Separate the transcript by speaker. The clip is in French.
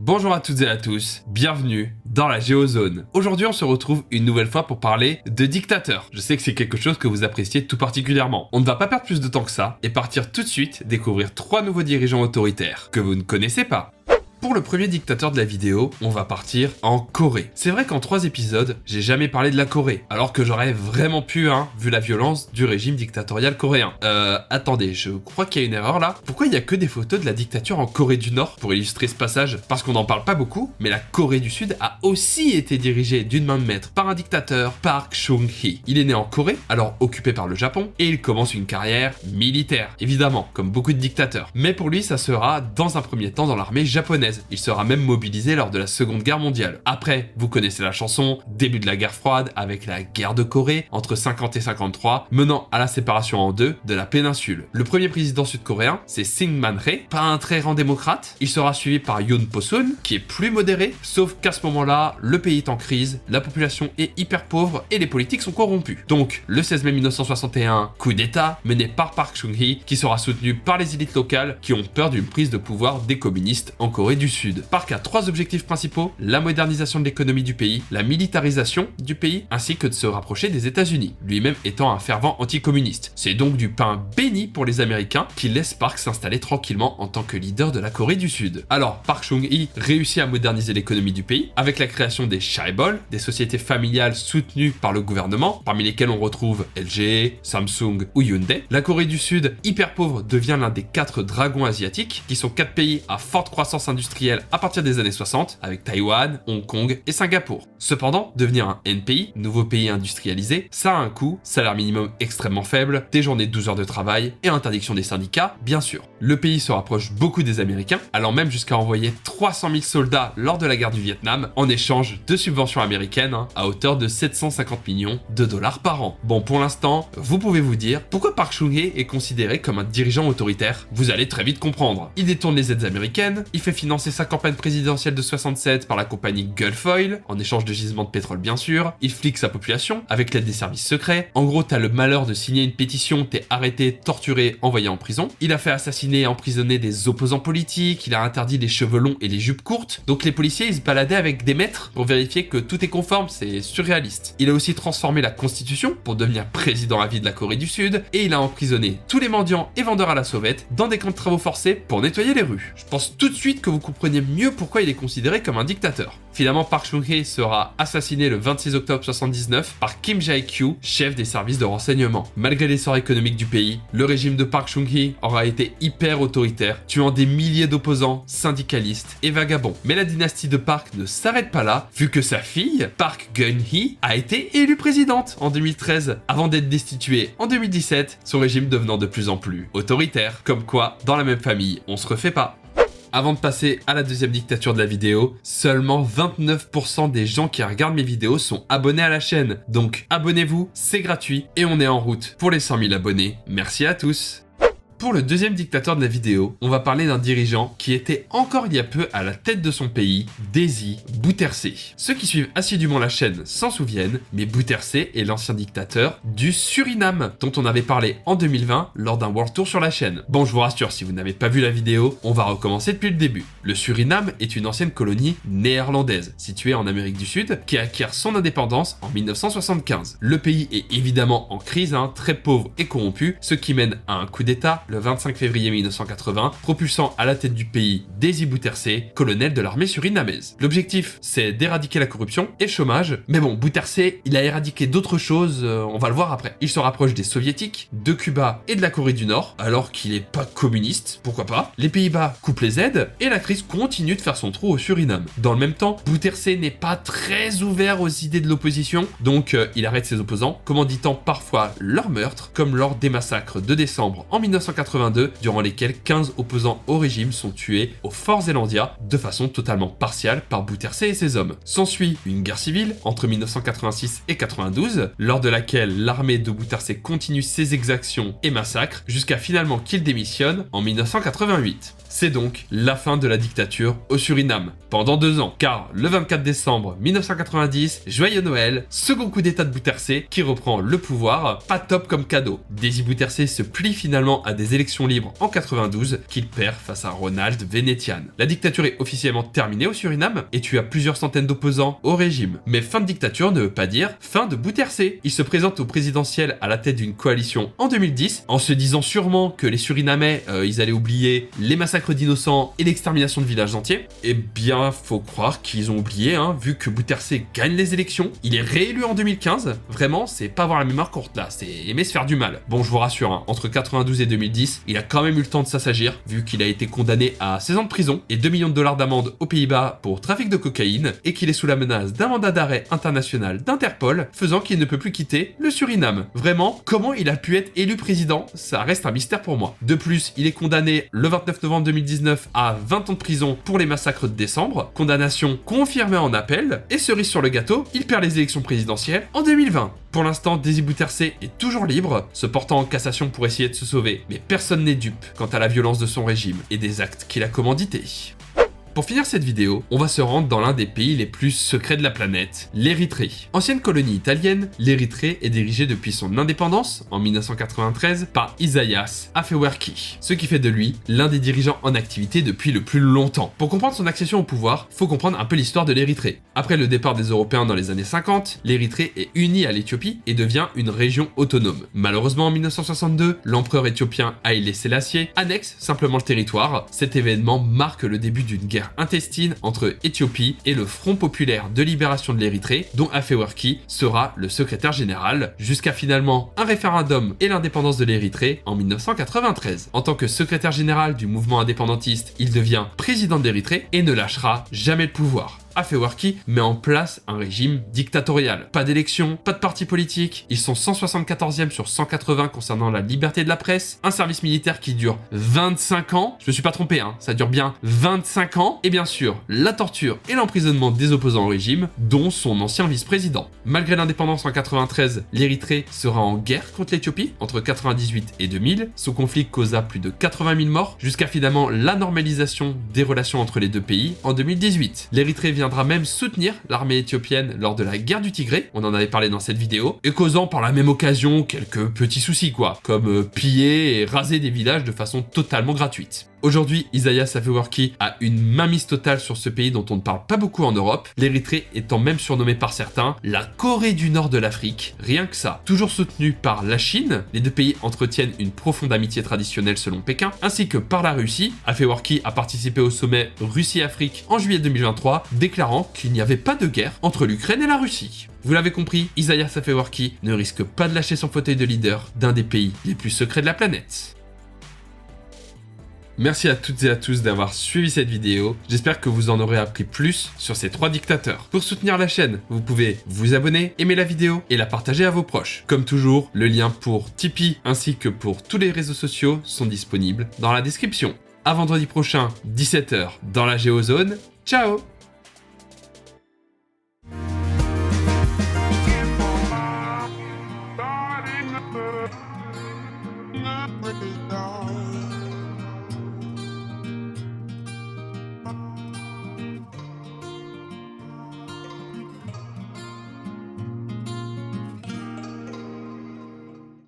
Speaker 1: Bonjour à toutes et à tous, bienvenue dans la Géozone. Aujourd'hui on se retrouve une nouvelle fois pour parler de dictateurs. Je sais que c'est quelque chose que vous appréciez tout particulièrement. On ne va pas perdre plus de temps que ça et partir tout de suite découvrir 3 nouveaux dirigeants autoritaires que vous ne connaissez pas. Pour le premier dictateur de la vidéo, on va partir en Corée. C'est vrai qu'en 3 épisodes, j'ai jamais parlé de la Corée, alors que j'aurais vraiment pu, vu la violence du régime dictatorial coréen. Attendez, je crois qu'il y a une erreur là. Pourquoi il y a que des photos de la dictature en Corée du Nord pour illustrer ce passage? Parce qu'on n'en parle pas beaucoup, mais la Corée du Sud a aussi été dirigée d'une main de maître par un dictateur, Park Chung-hee. Il est né en Corée, alors occupé par le Japon, et il commence une carrière militaire, évidemment, comme beaucoup de dictateurs. Mais pour lui, ça sera dans un premier temps dans l'armée japonaise. Il sera même mobilisé lors de la Seconde Guerre mondiale. Après, vous connaissez la chanson, début de la guerre froide avec la guerre de Corée entre 50 et 53, menant à la séparation en deux de la péninsule. Le premier président sud-coréen, c'est Syngman Rhee, pas un très grand démocrate. Il sera suivi par Yoon Po-sun, qui est plus modéré, sauf qu'à ce moment-là, le pays est en crise, la population est hyper pauvre et les politiques sont corrompus. Donc, le 16 mai 1961, coup d'état mené par Park Chung-hee, qui sera soutenu par les élites locales qui ont peur d'une prise de pouvoir des communistes en Corée du Sud. Park a 3 objectifs principaux: la modernisation de l'économie du pays, la militarisation du pays, ainsi que de se rapprocher des États-Unis, lui-même étant un fervent anticommuniste. C'est donc du pain béni pour les Américains qui laissent Park s'installer tranquillement en tant que leader de la Corée du Sud. Alors, Park Chung-hee réussit à moderniser l'économie du pays avec la création des chaebol, des sociétés familiales soutenues par le gouvernement, parmi lesquelles on retrouve LG, Samsung ou Hyundai. La Corée du Sud, hyper pauvre, devient l'un des 4 dragons asiatiques, qui sont 4 pays à forte croissance industrielle à partir des années 60, avec Taïwan, Hong Kong et Singapour. Cependant, devenir un NPI, nouveau pays industrialisé, ça a un coût: salaire minimum extrêmement faible, des journées de 12 heures de travail et interdiction des syndicats, bien sûr. Le pays se rapproche beaucoup des Américains, allant même jusqu'à envoyer 300 000 soldats lors de la guerre du Vietnam, en échange de subventions américaines à hauteur de 750 millions de dollars par an. Bon, pour l'instant, vous pouvez vous dire pourquoi Park Chung-hee est considéré comme un dirigeant autoritaire. Vous allez très vite comprendre. Il détourne les aides américaines, il fait financer sa campagne présidentielle de 67 par la compagnie Gulf Oil, en échange de gisements de pétrole bien sûr, il flique sa population avec l'aide des services secrets. En gros, t'as le malheur de signer une pétition, t'es arrêté, torturé, envoyé en prison. Il a fait assassiner et emprisonner des opposants politiques, il a interdit les cheveux longs et les jupes courtes, donc les policiers ils se baladaient avec des mètres pour vérifier que tout est conforme, c'est surréaliste. Il a aussi transformé la constitution pour devenir président à vie de la Corée du Sud, et il a emprisonné tous les mendiants et vendeurs à la sauvette dans des camps de travaux forcés pour nettoyer les rues. Je pense tout de suite que vous comprenez mieux pourquoi il est considéré comme un dictateur. Finalement, Park Chung-hee sera assassiné le 26 octobre 79 par Kim Jae-kyu, chef des services de renseignement. Malgré l'essor économique du pays, le régime de Park Chung-hee aura été hyper autoritaire, tuant des milliers d'opposants, syndicalistes et vagabonds. Mais la dynastie de Park ne s'arrête pas là, vu que sa fille, Park Geun-hye, a été élue présidente en 2013, avant d'être destituée en 2017, son régime devenant de plus en plus autoritaire. Comme quoi, dans la même famille, on se refait pas. Avant de passer à la deuxième dictature de la vidéo, seulement 29% des gens qui regardent mes vidéos sont abonnés à la chaîne. Donc abonnez-vous, c'est gratuit et on est en route pour les 100 000 abonnés. Merci à tous. Pour le deuxième dictateur de la vidéo, on va parler d'un dirigeant qui était encore il y a peu à la tête de son pays, Desi Bouterse. Ceux qui suivent assidûment la chaîne s'en souviennent, mais Bouterse est l'ancien dictateur du Suriname, dont on avait parlé en 2020 lors d'un World Tour sur la chaîne. Bon, je vous rassure, si vous n'avez pas vu la vidéo, on va recommencer depuis le début. Le Suriname est une ancienne colonie néerlandaise, située en Amérique du Sud, qui acquiert son indépendance en 1975. Le pays est évidemment en crise, très pauvre et corrompu, ce qui mène à un coup d'état le 25 février 1980, propulsant à la tête du pays Desi Bouterse, colonel de l'armée surinamaise. L'objectif, c'est d'éradiquer la corruption et le chômage, mais bon, Bouterse, il a éradiqué d'autres choses, on va le voir après. Il se rapproche des soviétiques, de Cuba et de la Corée du Nord, alors qu'il est pas communiste, pourquoi pas. Les Pays-Bas coupent les aides, et la crise continue de faire son trou au Suriname. Dans le même temps, Bouterse n'est pas très ouvert aux idées de l'opposition, donc il arrête ses opposants, commanditant parfois leur meurtre, comme lors des massacres de décembre en 1982, durant lesquels 15 opposants au régime sont tués au Fort Zeelandia de façon totalement partiale par Bouterse et ses hommes. S'ensuit une guerre civile entre 1986 et 92, lors de laquelle l'armée de Bouterse continue ses exactions et massacres jusqu'à finalement qu'il démissionne en 1988. C'est donc la fin de la dictature au Suriname, pendant 2 ans, car le 24 décembre 1990, joyeux Noël, second coup d'état de Bouterse qui reprend le pouvoir, pas top comme cadeau. Desi Bouterse se plie finalement à des des élections libres en 92 qu'il perd face à Ronald Venetian. La dictature est officiellement terminée au Suriname et tu as plusieurs centaines d'opposants au régime. Mais fin de dictature ne veut pas dire fin de Bouterse. Il se présente au présidentiel à la tête d'une coalition en 2010 en se disant sûrement que les Surinamais ils allaient oublier les massacres d'innocents et l'extermination de villages entiers. Eh bien, faut croire qu'ils ont oublié, vu que Bouterse gagne les élections. Il est réélu en 2015. Vraiment, c'est pas avoir la mémoire courte là, c'est aimer se faire du mal. Bon, je vous rassure, entre 92 et 2010, il a quand même eu le temps de s'assagir, vu qu'il a été condamné à 16 ans de prison et 2 millions de dollars d'amende aux Pays-Bas pour trafic de cocaïne, et qu'il est sous la menace d'un mandat d'arrêt international d'Interpol, faisant qu'il ne peut plus quitter le Suriname. Vraiment, comment il a pu être élu président, ça reste un mystère pour moi. De plus, il est condamné le 29 novembre 2019 à 20 ans de prison pour les massacres de décembre, condamnation confirmée en appel, et cerise sur le gâteau, il perd les élections présidentielles en 2020. Pour l'instant, Désy Bouterse est toujours libre, se portant en cassation pour essayer de se sauver, mais personne n'est dupe quant à la violence de son régime et des actes qu'il a commandités. Pour finir cette vidéo, on va se rendre dans l'un des pays les plus secrets de la planète, l'Érythrée. Ancienne colonie italienne, l'Érythrée est dirigée depuis son indépendance, en 1993, par Isaias Afewerki, ce qui fait de lui l'un des dirigeants en activité depuis le plus longtemps. Pour comprendre son accession au pouvoir, faut comprendre un peu l'histoire de l'Érythrée. Après le départ des Européens dans les années 50, l'Érythrée est unie à l'Éthiopie et devient une région autonome. Malheureusement, en 1962, l'empereur éthiopien Haïlé Sélassié annexe simplement le territoire. Cet événement marque le début d'une guerre intestine entre Éthiopie et le Front populaire de libération de l'Érythrée, dont Afewerki sera le secrétaire général, jusqu'à finalement un référendum et l'indépendance de l'Érythrée en 1993. En tant que secrétaire général du mouvement indépendantiste, il devient président de l'Érythrée et ne lâchera jamais le pouvoir. Afewerki met en place un régime dictatorial. Pas d'élection, pas de parti politique, ils sont 174e sur 180 concernant la liberté de la presse, un service militaire qui dure 25 ans, je me suis pas trompé, ça dure bien 25 ans, et bien sûr, la torture et l'emprisonnement des opposants au régime, dont son ancien vice-président. Malgré l'indépendance en 93, l'Érythrée sera en guerre contre l'Éthiopie entre 98 et 2000, ce conflit causa plus de 80 000 morts, jusqu'à finalement la normalisation des relations entre les deux pays en 2018. L'Érythrée viendra même soutenir l'armée éthiopienne lors de la guerre du Tigré, on en avait parlé dans cette vidéo, et causant par la même occasion quelques petits soucis comme piller et raser des villages de façon totalement gratuite. Aujourd'hui, Isaias Afewerki a une mainmise totale sur ce pays dont on ne parle pas beaucoup en Europe, l'Érythrée étant même surnommée par certains la Corée du Nord de l'Afrique, rien que ça. Toujours soutenu par la Chine, les deux pays entretiennent une profonde amitié traditionnelle selon Pékin, ainsi que par la Russie. Afewerki a participé au sommet Russie-Afrique en juillet 2023, déclarant qu'il n'y avait pas de guerre entre l'Ukraine et la Russie. Vous l'avez compris, Isaias Afewerki ne risque pas de lâcher son fauteuil de leader d'un des pays les plus secrets de la planète. Merci à toutes et à tous d'avoir suivi cette vidéo, j'espère que vous en aurez appris plus sur ces 3 dictateurs. Pour soutenir la chaîne, vous pouvez vous abonner, aimer la vidéo et la partager à vos proches. Comme toujours, le lien pour Tipeee ainsi que pour tous les réseaux sociaux sont disponibles dans la description. À vendredi prochain, 17 h dans la Géozone. Ciao!